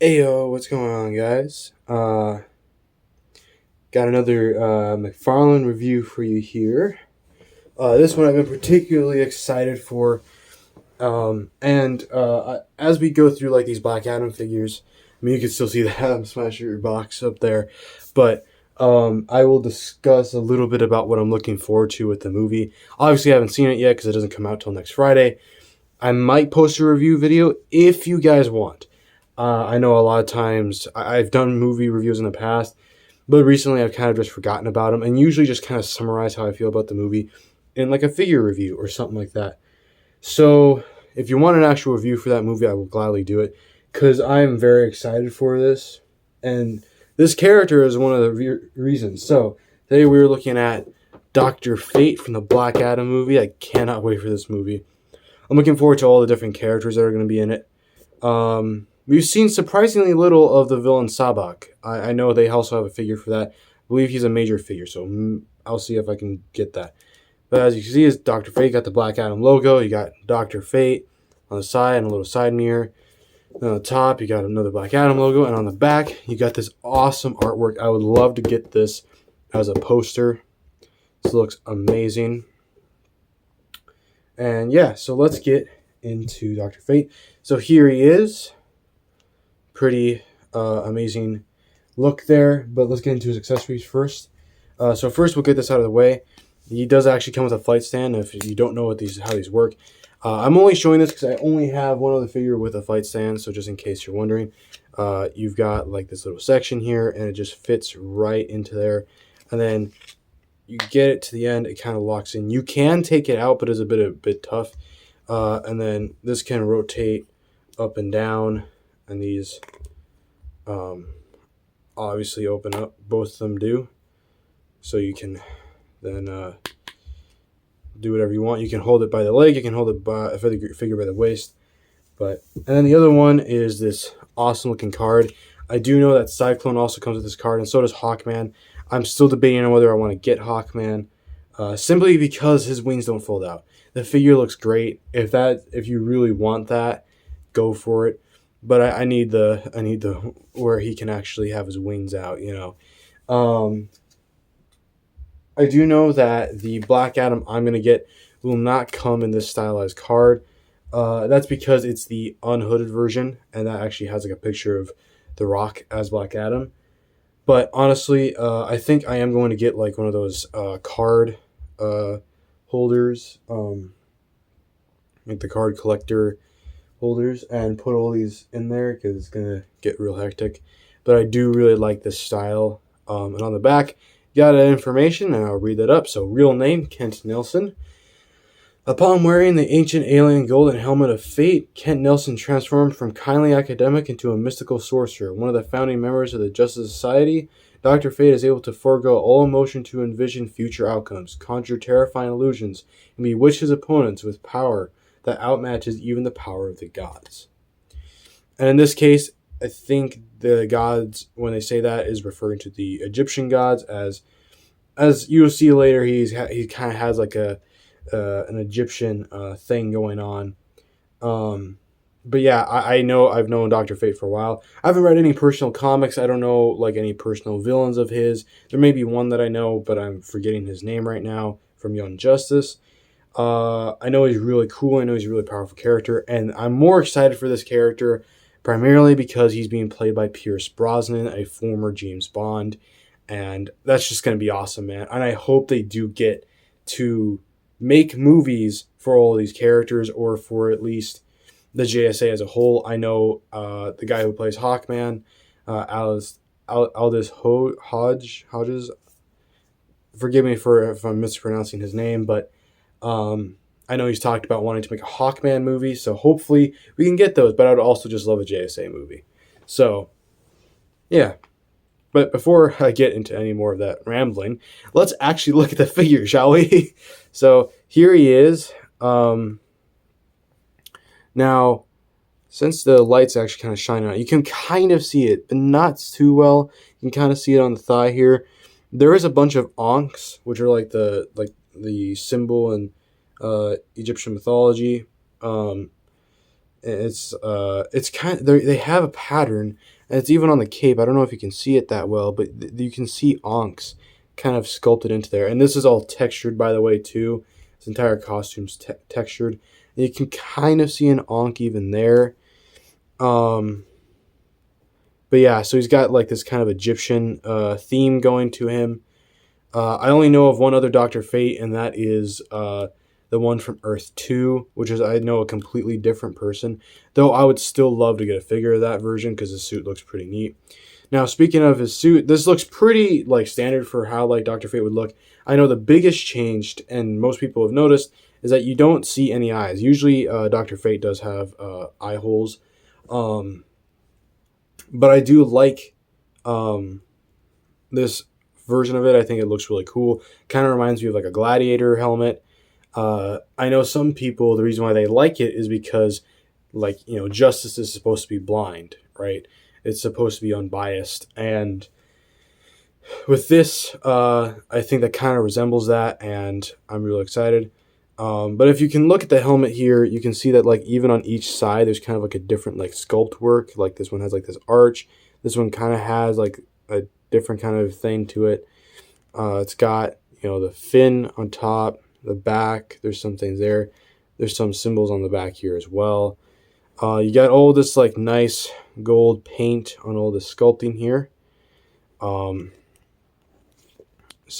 Ayo, what's going on, guys? Got another McFarlane review for you here. This one I've been particularly excited for. As we go through like these Black Adam figures, I mean, you can still see the Atom Smasher box up there, but I will discuss a little bit about what I'm looking forward to with the movie. Obviously, I haven't seen it yet because it doesn't come out till next Friday. I might post a review video if you guys want. I know a lot of times I've done movie reviews in the past, but recently I've kind of just forgotten about them and usually just kind of summarize how I feel about the movie in like a figure review or something like that. So if you want an actual review for that movie, I will gladly do it because I'm very excited for this. And this character is one of the reasons. So today we were looking at Dr. Fate from the Black Adam movie. I cannot wait for this movie. I'm looking forward to all the different characters that are going to be in it. We've seen surprisingly little of the villain Sabak. I know they also have a figure for that. I believe he's a major figure, so I'll see if I can get that. But as you can see, is Dr. Fate got the Black Adam logo. You got Dr. Fate on the side and a little side mirror. Then on the top, you got another Black Adam logo, and on the back, you got this awesome artwork. I would love to get this as a poster. This looks amazing. And yeah, so let's get into Dr. Fate. So here he is. Pretty amazing look there, but let's get into his accessories first. So first we'll get this out of the way. He does actually come with a flight stand. If you don't know how these work, I'm only showing this because I only have one other figure with a flight stand. So just in case you're wondering, you've got like this little section here, and it just fits right into there. And then you get it to the end, it kind of locks in. You can take it out, but it's a bit tough. And then this can rotate up and down, and these obviously open up. Both of them do. So you can then do whatever you want. You can hold it by the leg. You can hold it by a figure by the waist. And then the other one is this awesome looking card. I do know that Cyclone also comes with this card, and so does Hawkman. I'm still debating on whether I want to get Hawkman, simply because his wings don't fold out. The figure looks great. If you really want that, go for it. But I need the where he can actually have his wings out. I do know that the Black Adam I'm gonna get will not come in this stylized card. That's because it's the unhooded version, and that actually has like a picture of The Rock as Black Adam. But honestly, I think I am going to get like one of those card holders, like the card collector holders, and put all these in there because it's gonna get real hectic. But I do really like this style. And on the back, you got information, and I'll read that up. So, real name Kent Nelson. Upon wearing the ancient alien golden helmet of fate, Kent Nelson transformed from kindly academic into a mystical sorcerer. One of the founding members of the Justice Society, Dr. Fate is able to forego all emotion to envision future outcomes, conjure terrifying illusions, and bewitch his opponents with power that outmatches even the power of the gods. And in this case, I think the gods, when they say that, is referring to the Egyptian gods. As you'll see later, he kind of has like an Egyptian thing going on. But yeah, I know I've known Dr. Fate for a while. I haven't read any personal comics. I don't know like any personal villains of his. There may be one that I know, but I'm forgetting his name right now from Young Justice. I know he's really cool. I know he's a really powerful character, and I'm more excited for this character primarily because he's being played by Pierce Brosnan, a former James Bond, and that's just going to be awesome, man. And I hope they do get to make movies for all of these characters, or for at least the JSA as a whole. I know the guy who plays Hawkman, Aldous Hodges. Forgive me if I'm mispronouncing his name, but I know he's talked about wanting to make a Hawkman movie, so hopefully we can get those. But I would also just love a JSA movie. So, yeah. But before I get into any more of that rambling, let's actually look at the figure, shall we? So here he is. Now, since the light's actually kind of shining on it, you can kind of see it, but not too well. You can kind of see it on the thigh here. There is a bunch of ankhs, which are like the symbol in Egyptian mythology. It's kind of, they have a pattern, and it's even on the cape. I don't know if you can see it that well, but you can see onks kind of sculpted into there. And this is all textured, by the way, too. This entire costume's textured. And you can kind of see an onk even there. Um, but yeah, so he's got like this kind of Egyptian theme going to him. I only know of one other Doctor Fate, and that is the one from Earth 2, which is, I know, a completely different person. Though I would still love to get a figure of that version because his suit looks pretty neat. Now, speaking of his suit, this looks pretty like standard for how like Doctor Fate would look. I know the biggest change, and most people have noticed, is that you don't see any eyes. Usually, Doctor Fate does have eye holes, um, but I do like this version of it. I think it looks really cool. Kind of reminds me of like a gladiator helmet. I know some people, the reason why they like it is because, like, justice is supposed to be blind, right? It's supposed to be unbiased. And with this, I think that kind of resembles that, and I'm really excited. But if you can look at the helmet here, you can see that, like, even on each side, there's kind of like a different, like, sculpt work. Like, this one has, like, this arch. This one kind of has, like, a different kind of thing to it. It's got, the fin on top, the back. There's some things there. There's some symbols on the back here as well. You got all this, like, nice gold paint on all the sculpting here. So,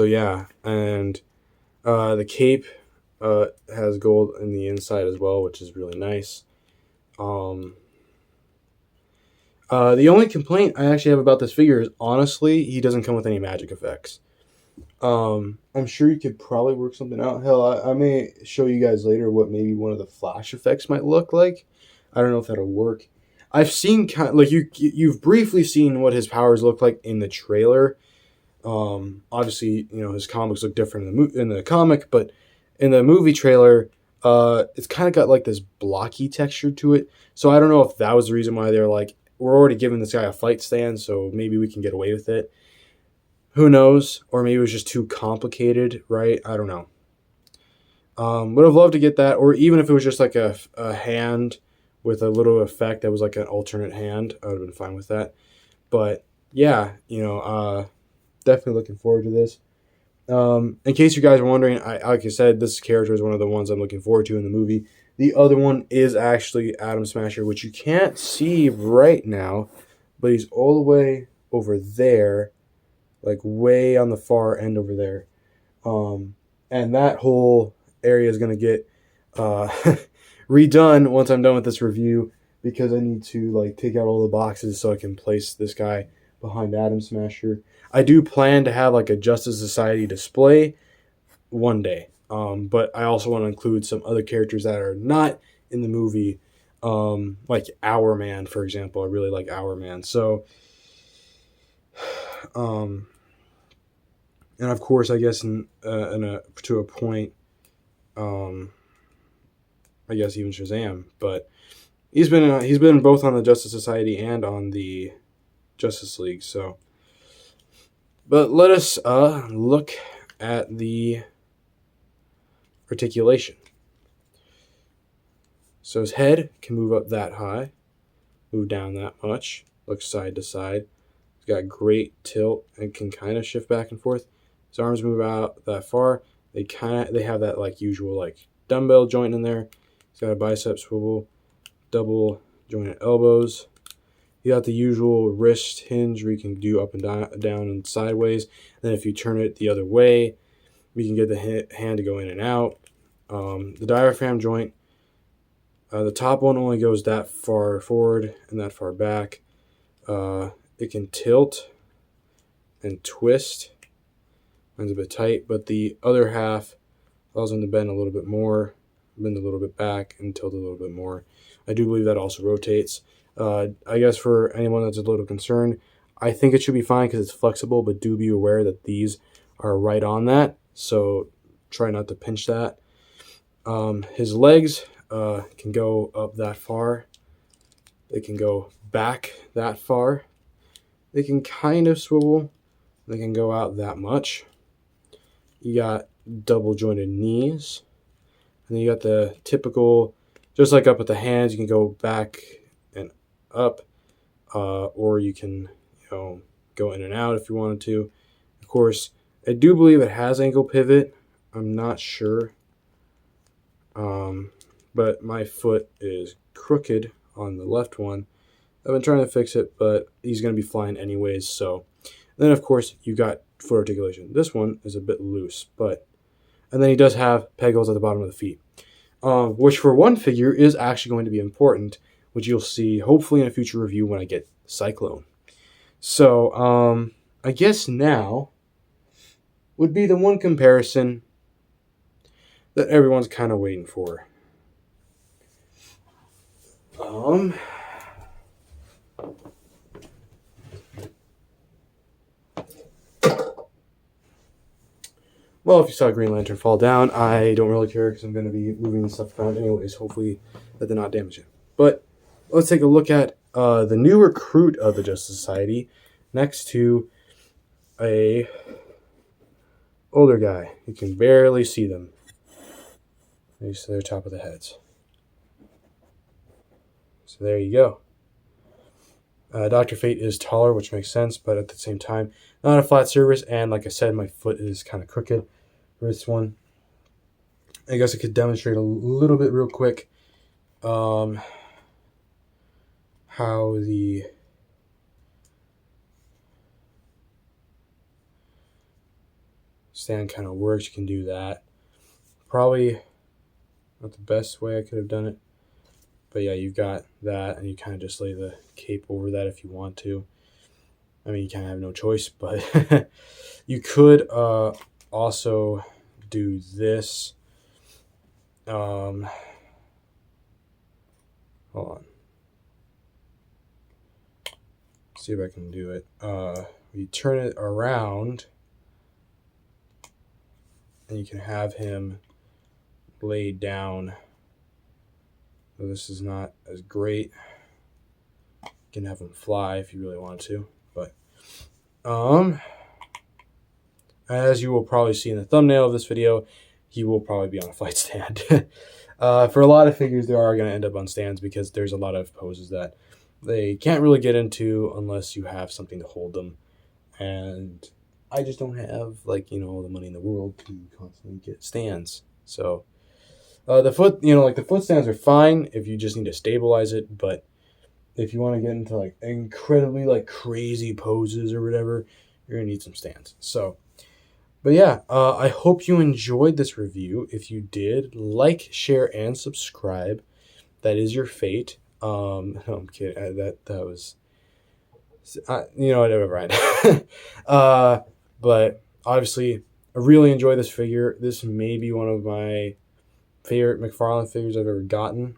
yeah. And the cape has gold in the inside as well, which is really nice. The only complaint I actually have about this figure is, honestly, he doesn't come with any magic effects. I'm sure you could probably work something out. Hell, I may show you guys later what maybe one of the flash effects might look like. I don't know if that'll work. I've seen you've briefly seen what his powers look like in the trailer. Obviously, his comics look different in the comic, but in the movie trailer, it's kind of got like this blocky texture to it. So I don't know if that was the reason why they're like, we're already giving this guy a fight stand, so maybe we can get away with it. Who knows? Or maybe it was just too complicated, right? I don't know. Would have loved to get that, or even if it was just like a hand with a little effect that was like an alternate hand, I would have been fine with that. But yeah, definitely looking forward to this. In case you guys are wondering, like I said, this character is one of the ones I'm looking forward to in the movie. The other one is actually Atom Smasher, which you can't see right now, but he's all the way over there, like way on the far end over there. And that whole area is going to get redone once I'm done with this review, because I need to like take out all the boxes so I can place this guy behind Atom Smasher. I do plan to have like a Justice Society display one day, but I also want to include some other characters that are not in the movie, like Hourman, for example. I really like Hourman. So, and of course, I guess to a point, I guess even Shazam, but he's been both on the Justice Society and on the Justice League. So, but let us look at the articulation. So his head can move up that high, move down that much, look side to side. He's got great tilt and can kind of shift back and forth. His arms move out that far. They have that like usual like dumbbell joint in there. He's got a bicep swivel, double jointed elbows. You got the usual wrist hinge where you can do up and down and sideways. And then if you turn it the other way, you can get the hand to go in and out. The diaphragm joint, the top one only goes that far forward and that far back. It can tilt and twist. Mine's a bit tight, but the other half allows them to bend a little bit more, bend a little bit back, and tilt a little bit more. I do believe that also rotates. I guess for anyone that's a little concerned, I think it should be fine because it's flexible, but do be aware that these are right on that, so try not to pinch that. His legs can go up that far. They can go back that far. They can kind of swivel. They can go out that much. You got double jointed knees. And then you got the typical Just like up with the hands, you can go back and up, or you can, go in and out if you wanted to. Of course, I do believe it has ankle pivot. I'm not sure. But my foot is crooked on the left one. I've been trying to fix it, but he's going to be flying anyways. So then, of course, you got foot articulation. This one is a bit loose, and then he does have peg holes at the bottom of the feet, which for one figure is actually going to be important, which you'll see hopefully in a future review when I get Cyclone. So I guess now would be the one comparison that everyone's kind of waiting for. Well, if you saw Green Lantern fall down, I don't really care because I'm going to be moving stuff around anyways. Hopefully that did not damage it. But let's take a look at the new recruit of the Justice Society next to a older guy. You can barely see them. You see their top of the heads. So there you go. Dr. Fate is taller, which makes sense, but at the same time, not a flat surface. And like I said, my foot is kind of crooked for this one. I guess I could demonstrate a little bit real quick how the stand kind of works. You can do that. Probably not the best way I could have done it. But yeah, you've got that, and you kind of just lay the cape over that if you want to. I mean, you kind of have no choice, but you could also do this. Hold on. See if I can do it. You turn it around, and you can have him laid down. So this is not as great. You can have him fly if you really want to, but as you will probably see in the thumbnail of this video, he will probably be on a flight stand. For a lot of figures, they are going to end up on stands because there's a lot of poses that they can't really get into unless you have something to hold them. And I just don't have, all the money in the world to constantly get stands. So the foot, the foot stands are fine if you just need to stabilize it. But if you want to get into incredibly crazy poses or whatever, you're going to need some stands. So, but yeah, I hope you enjoyed this review. If you did, like, share, and subscribe. That is your fate. No, I'm kidding. That was, never mind. But obviously, I really enjoy this figure. This may be one of my favorite McFarlane figures I've ever gotten.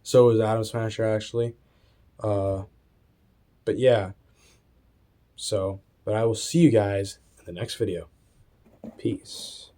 So is Atom Smasher, actually. But yeah. But I will see you guys in the next video. Peace.